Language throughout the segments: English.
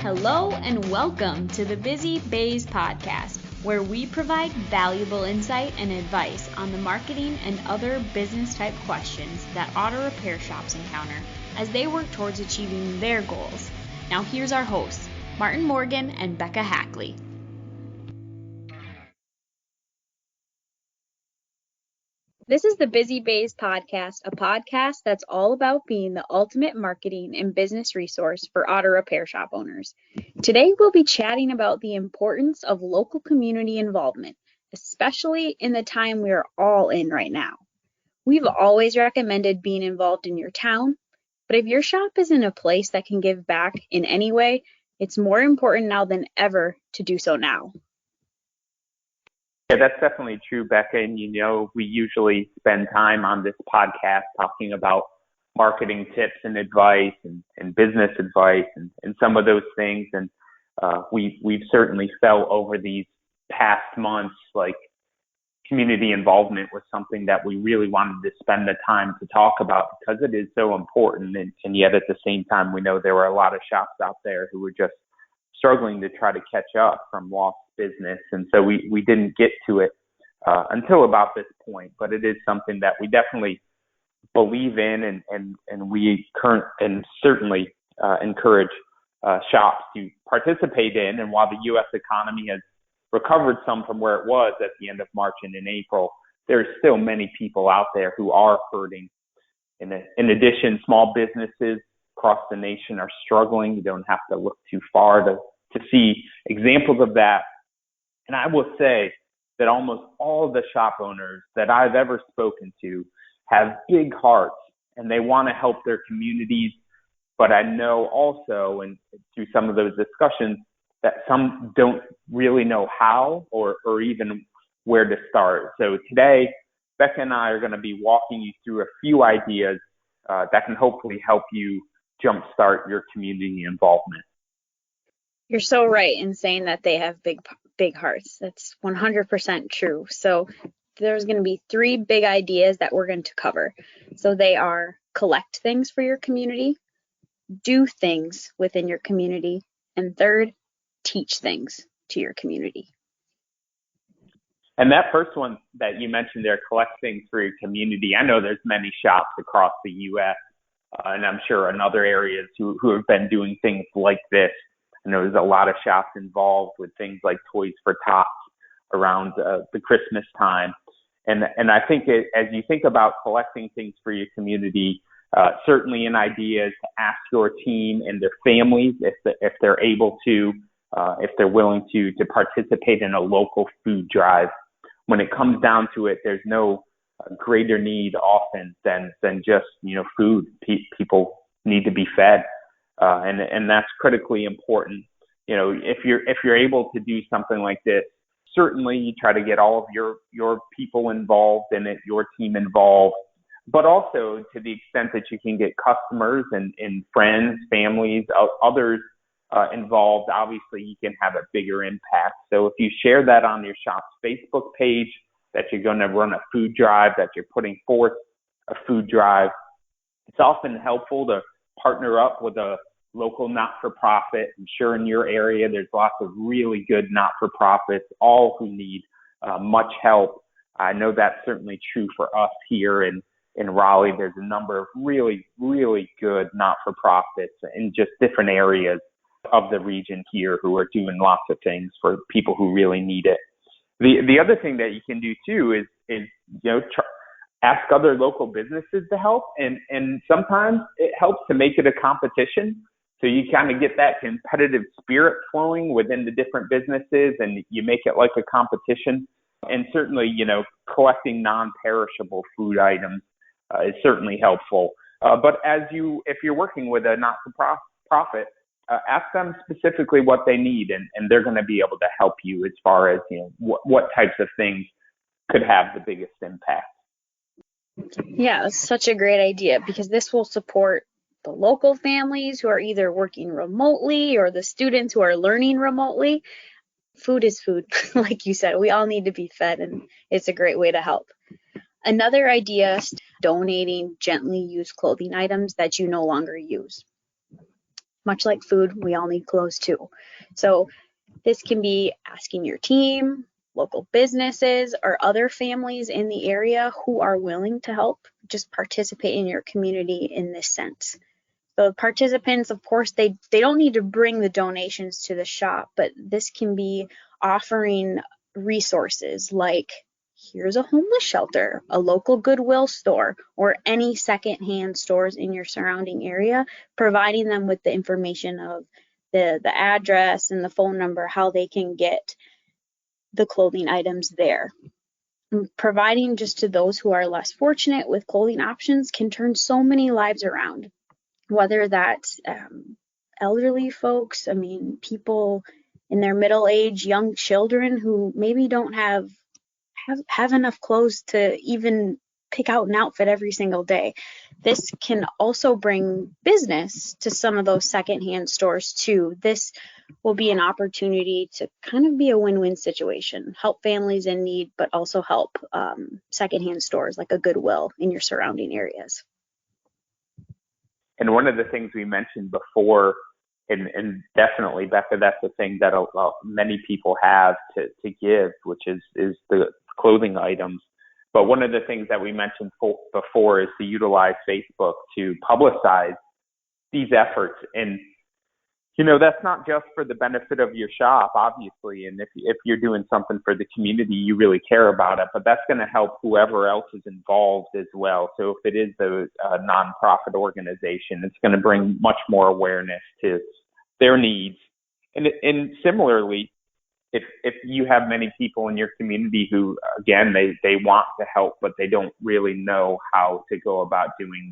Hello and welcome to the Busy Bays podcast, where we provide valuable insight and advice on the marketing and other business type questions that auto repair shops encounter as they work towards achieving their goals. Now here's our hosts, Martin Morgan and Becca Hackley. This is the Busy Bays podcast, a podcast that's all about being the ultimate marketing and business resource for auto repair shop owners. Today, we'll be chatting about the importance of local community involvement, especially in the time we are all in right now. We've always recommended being involved in your town, but if your shop is in a place that can give back in any way, it's more important now than ever to do so now. Yeah, that's definitely true, Becca. And we usually spend time on this podcast talking about marketing tips and advice and business advice and some of those things. And we've certainly felt over these past months like community involvement was something that we really wanted to spend the time to talk about because it is so important. And yet at the same time, we know there were a lot of shops out there who were just struggling to try to catch up from lost business. And so we didn't get to it until about this point, but it is something that we definitely believe in and we certainly encourage shops to participate in. And while the U.S. economy has recovered some from where it was at the end of March and in April, there's still many people out there who are hurting. In addition, small businesses across the nation are struggling. You don't have to look too far to see examples of that. And I will say that almost all the shop owners that I've ever spoken to have big hearts and they want to help their communities. But I know also, and through some of those discussions, that some don't really know how or even where to start. So today, Becca and I are going to be walking you through a few ideas that can hopefully help you jumpstart your community involvement. You're so right in saying that they have big hearts. That's 100% true. So there's going to be three big ideas that we're going to cover. So they are collect things for your community, do things within your community, and third, teach things to your community. And that first one that you mentioned there, collect things for your community, I know there's many shops across the U.S. And I'm sure in other areas who have been doing things like this. I know there's a lot of shops involved with things like Toys for Tots around the Christmas time. And I think as you think about collecting things for your community, certainly an idea is to ask your team and their families if they're able to, if they're willing to participate in a local food drive. When it comes down to it, there's no greater need often than just, food. People need to be fed. And that's critically important. If you're able to do something like this, certainly you try to get all of your people involved in it, your team involved, but also to the extent that you can get customers and friends, families, others involved, obviously you can have a bigger impact. So if you share that on your shop's Facebook page, that you're going to run a food drive, that you're putting forth a food drive, it's often helpful to partner up with a local not-for-profit. I'm sure in your area there's lots of really good not-for-profits, all who need much help. I know that's certainly true for us here in Raleigh. There's a number of really, really good not-for-profits in just different areas of the region here who are doing lots of things for people who really need it. The other thing that you can do too is ask other local businesses to help. And sometimes it helps to make it a competition. So you kind of get that competitive spirit flowing within the different businesses and you make it like a competition. And certainly, collecting non-perishable food items is certainly helpful. But if you're working with a not-for-profit, ask them specifically what they need and they're going to be able to help you as far as, what types of things could have the biggest impact. Yeah, it's such a great idea because this will support the local families who are either working remotely or the students who are learning remotely. Food is food. Like you said, we all need to be fed and it's a great way to help. Another idea is donating gently used clothing items that you no longer use. much like food, we all need clothes too. So this can be asking your team, local businesses, or other families in the area who are willing to help just participate in your community in this sense. So participants, of course, they don't need to bring the donations to the shop, but this can be offering resources like here's a homeless shelter, a local Goodwill store, or any secondhand stores in your surrounding area, providing them with the information of the address and the phone number, how they can get the clothing items there. Providing just to those who are less fortunate with clothing options can turn so many lives around, whether that's elderly folks, people in their middle age, young children who maybe don't have enough clothes to even pick out an outfit every single day. This can also bring business to some of those secondhand stores too. This will be an opportunity to kind of be a win-win situation, help families in need, but also help secondhand stores like a Goodwill in your surrounding areas. And one of the things we mentioned before, and definitely, Becca, that's the thing that many people have to give, which is the clothing items. But one of the things that we mentioned before is to utilize Facebook to publicize these efforts. And, that's not just for the benefit of your shop, obviously. And if you're doing something for the community, you really care about it, but that's going to help whoever else is involved as well. So if it is a nonprofit organization, it's going to bring much more awareness to their needs. And similarly, if you have many people in your community who, again, they want to help, but they don't really know how to go about doing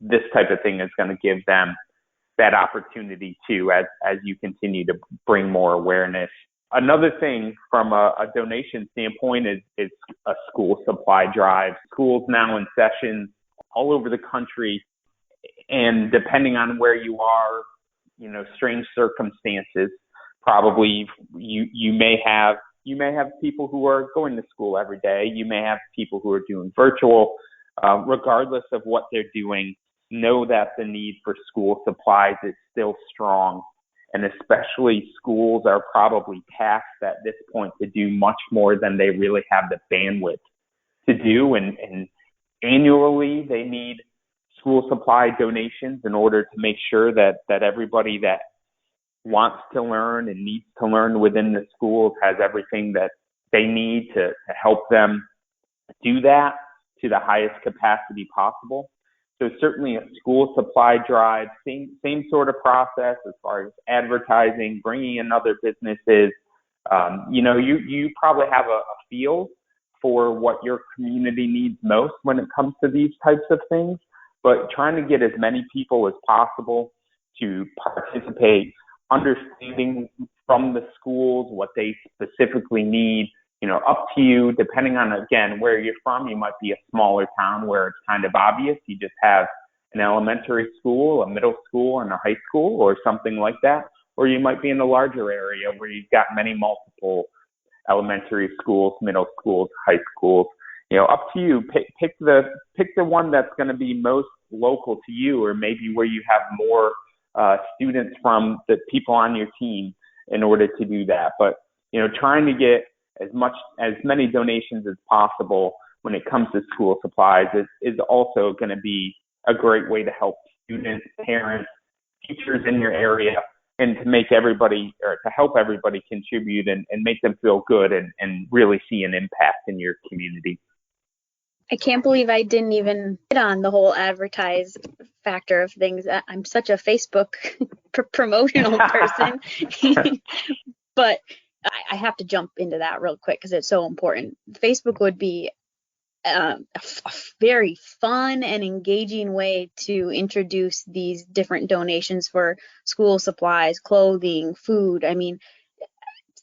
this type of thing is going to give them that opportunity too, as you continue to bring more awareness. Another thing from a donation standpoint is a school supply drive. Schools now in session all over the country, and depending on where you are, strange circumstances. Probably you may have people who are going to school every day. You may have people who are doing virtual. Regardless of what they're doing, know that the need for school supplies is still strong. And especially schools are probably taxed at this point to do much more than they really have the bandwidth to do. And annually, they need school supply donations in order to make sure that everybody that wants to learn and needs to learn within the schools has everything that they need to help them do that to the highest capacity possible. So certainly a school supply drive, same sort of process as far as advertising, bringing in other businesses. You probably have a feel for what your community needs most when it comes to these types of things, but trying to get as many people as possible to participate, understanding from the schools what they specifically need, up to you, depending on, again, where you're from. You might be a smaller town where it's kind of obvious. You just have an elementary school, a middle school, and a high school or something like that. Or you might be in a larger area where you've got many multiple elementary schools, middle schools, high schools. Up to you. Pick the one that's going to be most local to you, or maybe where you have more students from the people on your team in order to do that. But, trying to get as many donations as possible when it comes to school supplies is also going to be a great way to help students, parents, teachers in your area, and to make everybody, or to help everybody contribute and make them feel good and really see an impact in your community. I can't believe I didn't even hit on the whole advertise factor of things. I'm such a Facebook promotional person, but I have to jump into that real quick because it's so important. Facebook would be a very fun and engaging way to introduce these different donations for school supplies, clothing, food.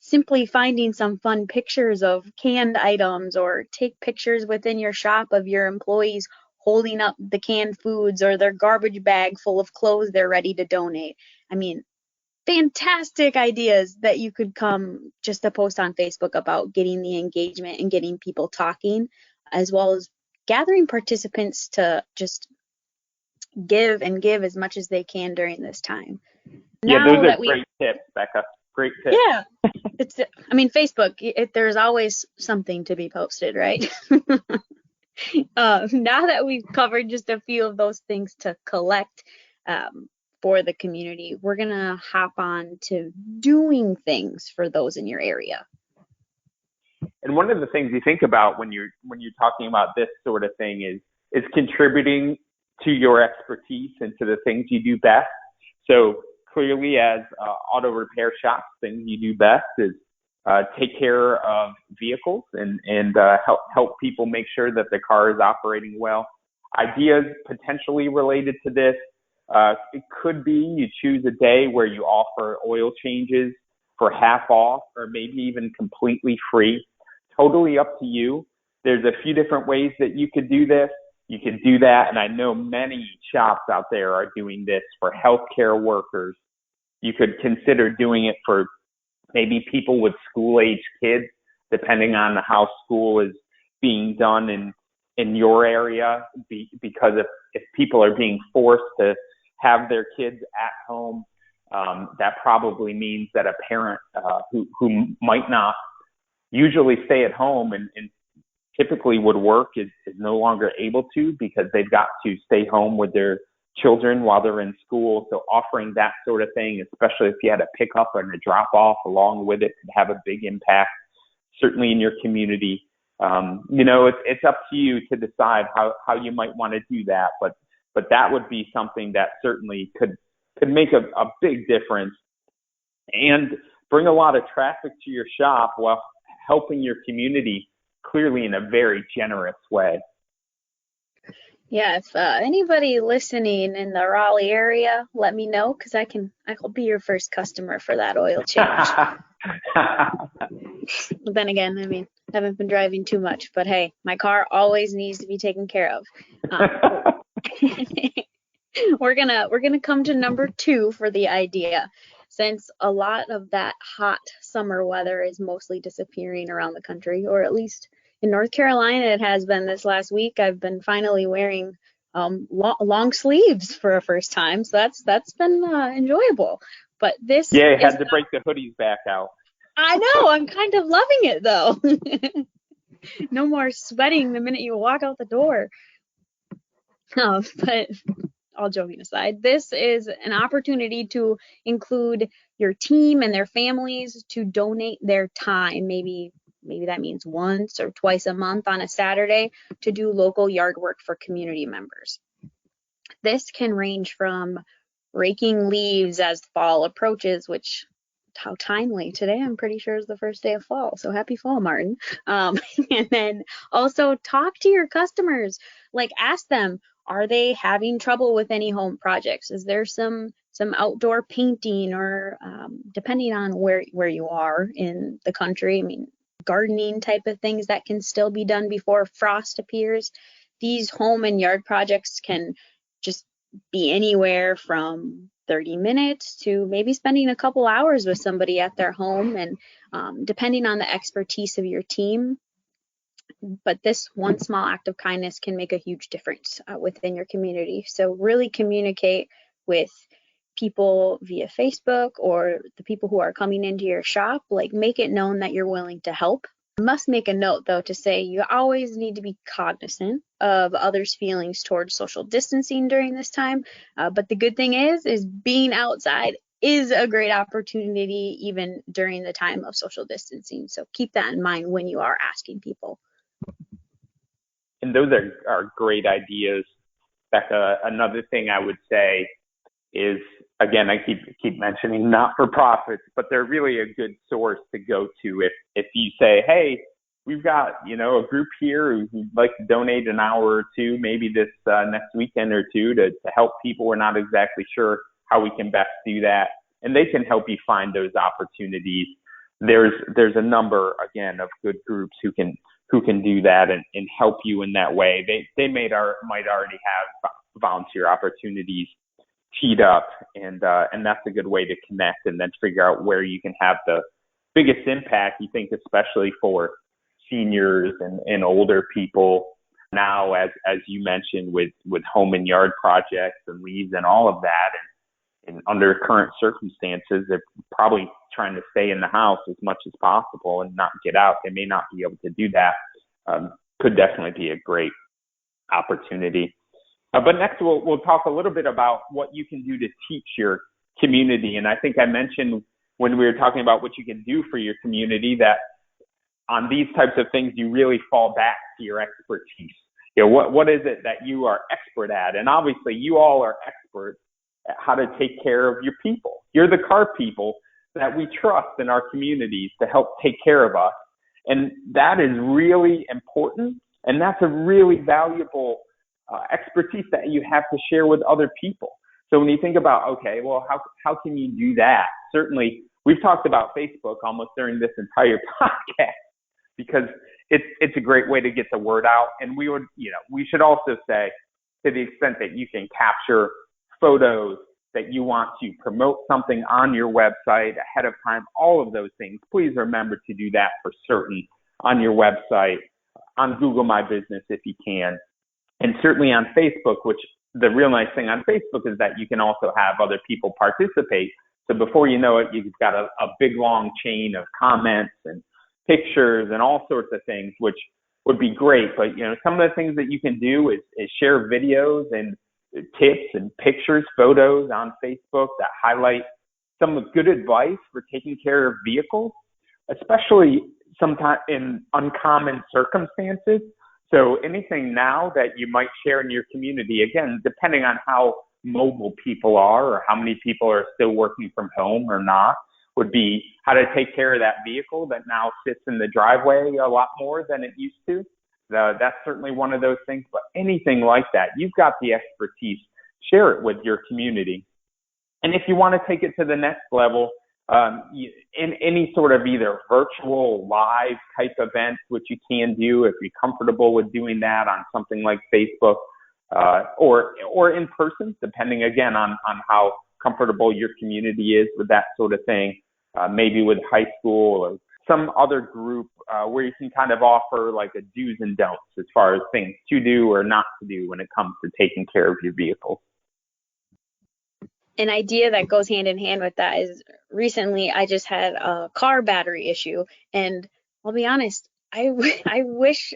Simply finding some fun pictures of canned items, or take pictures within your shop of your employees holding up the canned foods or their garbage bag full of clothes they're ready to donate. Fantastic ideas that you could come just to post on Facebook about getting the engagement and getting people talking, as well as gathering participants to just give and give as much as they can during this time. Yeah, Now those are that we great tips, Becca. Great tips. Yeah, Facebook, there's always something to be posted, right? Now that we've covered just a few of those things to collect for the community, we're gonna hop on to doing things for those in your area. And one of the things you think about when you're talking about this sort of thing is contributing to your expertise and to the things you do best. So clearly, as auto repair shops, things you do best is take care of vehicles and help people make sure that the car is operating well. Ideas potentially related to this, it could be you choose a day where you offer oil changes for half off or maybe even completely free. Totally up to you. There's a few different ways that you could do this. You could do that, and I know many shops out there are doing this for healthcare workers. You could consider doing it for maybe people with school-age kids, depending on how school is being done in your area, because if people are being forced to have their kids at home, that probably means that a parent who might not usually stay at home and typically would work is no longer able to because they've got to stay home with their children while they're in school. So offering that sort of thing, especially if you had a pickup and a drop off along with it, could have a big impact, certainly in your community. It's up to you to decide how you might want to do that, but that would be something that certainly could make a big difference and bring a lot of traffic to your shop while helping your community clearly in a very generous way. Yeah, if anybody listening in the Raleigh area, let me know because I'll be your first customer for that oil change. But then again, I haven't been driving too much, but hey, my car always needs to be taken care of. We're gonna come to number 2 for the idea. Since a lot of that hot summer weather is mostly disappearing around the country, or at least in North Carolina, it has been this last week. I've been finally wearing long sleeves for a first time, so that's been enjoyable. But this you had to break the hoodies back out. I know, I'm kind of loving it though. No more sweating the minute you walk out the door. But all joking aside, this is an opportunity to include your team and their families to donate their time. Maybe that means once or twice a month on a Saturday to do local yard work for community members. This can range from raking leaves as fall approaches, which how timely. Today I'm pretty sure is the first day of fall, so happy fall, Martin. And then also talk to your customers, ask them, are they having trouble with any home projects? Is there some outdoor painting or depending on where you are in the country, gardening type of things that can still be done before frost appears. These home and yard projects can just be anywhere from 30 minutes to maybe spending a couple hours with somebody at their home, and depending on the expertise of your team. But this one small act of kindness can make a huge difference within your community. So really communicate with people via Facebook or the people who are coming into your shop. Make it known that you're willing to help. I must make a note though to say you always need to be cognizant of others' feelings towards social distancing during this time. But the good thing is being outside is a great opportunity even during the time of social distancing. So keep that in mind when you are asking people. And those are great ideas, Becca. Another thing I would say is, again, I keep mentioning not-for-profits, but they're really a good source to go to if you say, hey, we've got, a group here who'd like to donate an hour or two, maybe this next weekend or two to help people. We're not exactly sure how we can best do that. And they can help you find those opportunities. There's a number, again, of good groups who can do that and help you in that way. They might already have volunteer opportunities teed up, and that's a good way to connect and then figure out where you can have the biggest impact. You think, especially for seniors and older people, now, as you mentioned, with home and yard projects and leaves and all of that. And under current circumstances, they're probably trying to stay in the house as much as possible and not get out. They may not be able to do that. Could definitely be a great opportunity. But next, we'll talk a little bit about what you can do to teach your community. And I think I mentioned when we were talking about what you can do for your community that on these types of things, you really fall back to your expertise. What is it that you are expert at? And obviously, you all are experts at how to take care of your people. You're the car people that we trust in our communities to help take care of us. And that is really important. And that's a really valuable expertise that you have to share with other people. So when you think about, okay, well, how can you do that? Certainly, we've talked about Facebook almost during this entire podcast because it's a great way to get the word out. And we should also say, to the extent that you can capture photos that you want to promote something on your website ahead of time, all of those things, please remember to do that for certain on your website, on Google My Business if you can, and certainly on Facebook, which the real nice thing on Facebook is that you can also have other people participate. So before you know it, you've got a big long chain of comments and pictures and all sorts of things, which would be great. But, some of the things that you can do is share videos and tips and pictures, photos on Facebook that highlight some good advice for taking care of vehicles, especially sometimes in uncommon circumstances. So anything now that you might share in your community, again, depending on how mobile people are or how many people are still working from home or not, would be how to take care of that vehicle that now sits in the driveway a lot more than it used to. That's certainly one of those things, but anything like that, you've got the expertise, share it with your community. And if you want to take it to the next level, in any sort of either virtual live type event, which you can do if you're comfortable with doing that on something like Facebook, or in person, depending again on how comfortable your community is with that sort of thing, maybe with high school or some other group where you can kind of offer like a do's and don'ts as far as things to do or not to do when it comes to taking care of your vehicle. An idea that goes hand in hand with that is recently I just had a car battery issue, and I'll be honest, I wish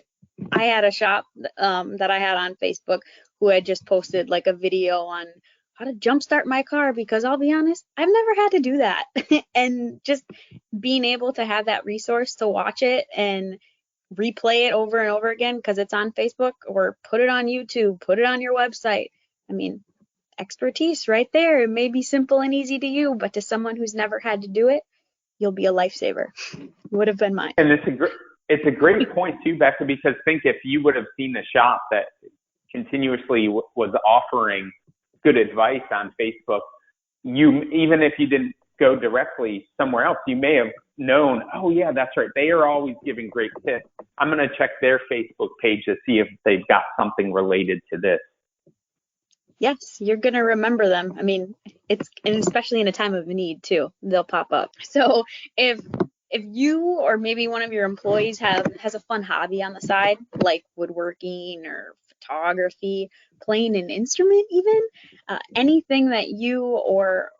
I had a shop that I had on Facebook who had just posted like a video on how to jumpstart my car, because I'll be honest, I've never had to do that. And just being able to have that resource to watch it and replay it over and over again because it's on Facebook, or put it on YouTube, put it on your website. I mean, expertise right there. It may be simple and easy to you, but to someone who's never had to do it, you'll be a lifesaver. Would have been mine. And it's a great point too, Becca, because think if you would have seen the shop that continuously was offering good advice on Facebook, even if you didn't go directly somewhere else, you may have known, oh yeah, that's right, they are always giving great tips. I'm going to check their Facebook page to see if they've got something related to this. Yes, you're going to remember them. I mean, and especially in a time of need too, they'll pop up. So if you or maybe one of your employees has a fun hobby on the side, like woodworking or photography, playing an instrument even, anything that you or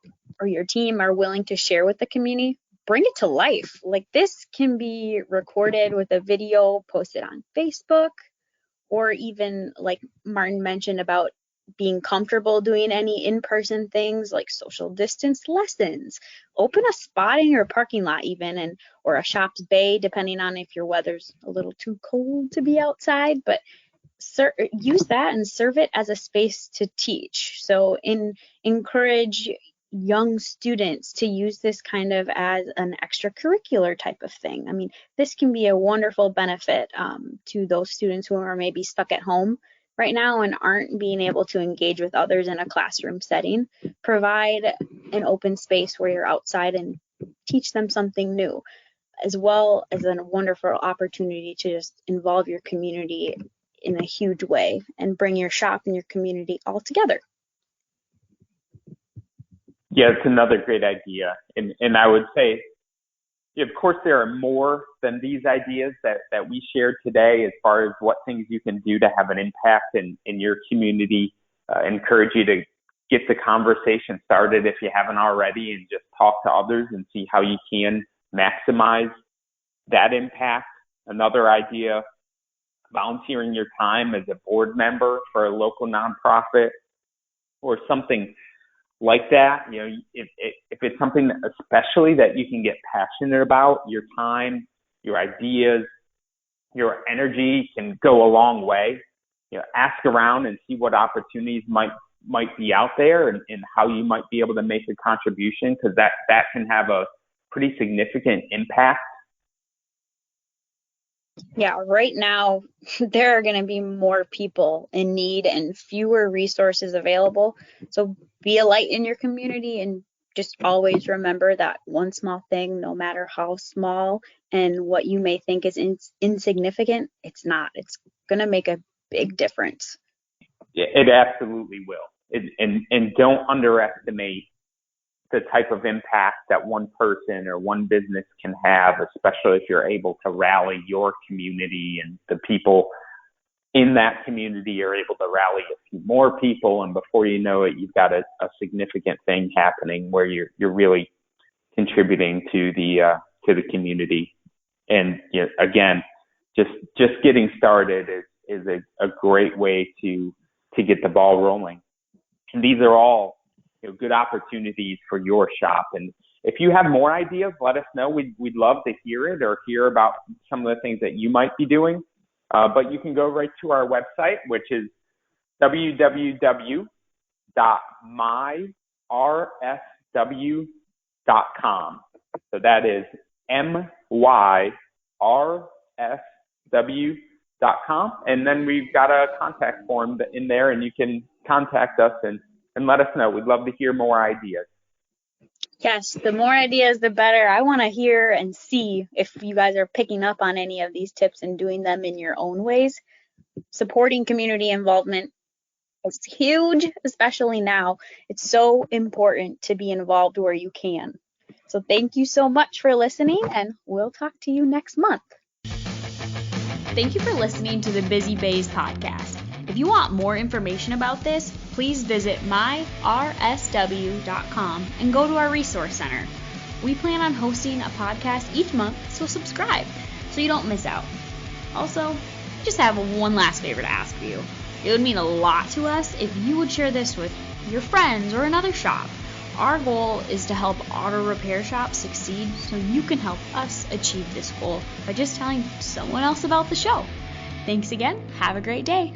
your team are willing to share with the community, bring it to life. Like, this can be recorded with a video posted on Facebook, or even like Martin mentioned about being comfortable doing any in-person things like social distance lessons. Open a spot in your parking lot even, or a shop's bay, depending on if your weather's a little too cold to be outside, but use that and serve it as a space to teach. So encourage young students to use this kind of as an extracurricular type of thing. I mean, this can be a wonderful benefit to those students who are maybe stuck at home right now and aren't being able to engage with others in a classroom setting. Provide an open space where you're outside and teach them something new, as well as a wonderful opportunity to just involve your community in a huge way and bring your shop and your community all together. Yeah, it's another great idea. And I would say of course, there are more than these ideas that we shared today as far as what things you can do to have an impact in your community. Encourage you to get the conversation started if you haven't already, and just talk to others and see how you can maximize that impact. Another idea, volunteering your time as a board member for a local nonprofit or something like that. If it's something that especially that you can get passionate about, your time, your ideas, your energy can go a long way. Ask around and see what opportunities might be out there, and how you might be able to make a contribution, because that can have a pretty significant impact. Yeah, right now there are going to be more people in need and fewer resources available. So be a light in your community, and just always remember that one small thing, no matter how small and what you may think is insignificant, it's not. It's going to make a big difference. It absolutely will. And don't underestimate the type of impact that one person or one business can have, especially if you're able to rally your community, and the people in that community are able to rally a few more people. And before you know it, you've got a significant thing happening where you're really contributing to the community. And again, just getting started is a great way to get the ball rolling. And these are all good opportunities for your shop. And if you have more ideas, let us know. We'd love to hear it, or hear about some of the things that you might be doing. But you can go right to our website, which is www.myrsw.com. So that is myrsw.com. And then we've got a contact form in there, and you can contact us and let us know. We'd love to hear more ideas. Yes, the more ideas, the better. I want to hear and see if you guys are picking up on any of these tips and doing them in your own ways. Supporting community involvement is huge, especially now. It's so important to be involved where you can. So thank you so much for listening, and we'll talk to you next month. Thank you for listening to the Busy Bays podcast. If you want more information about this, please visit myrsw.com and go to our resource center. We plan on hosting a podcast each month, so subscribe so you don't miss out. Also, I just have one last favor to ask of you. It would mean a lot to us if you would share this with your friends or another shop. Our goal is to help auto repair shops succeed, so you can help us achieve this goal by just telling someone else about the show. Thanks again. Have a great day.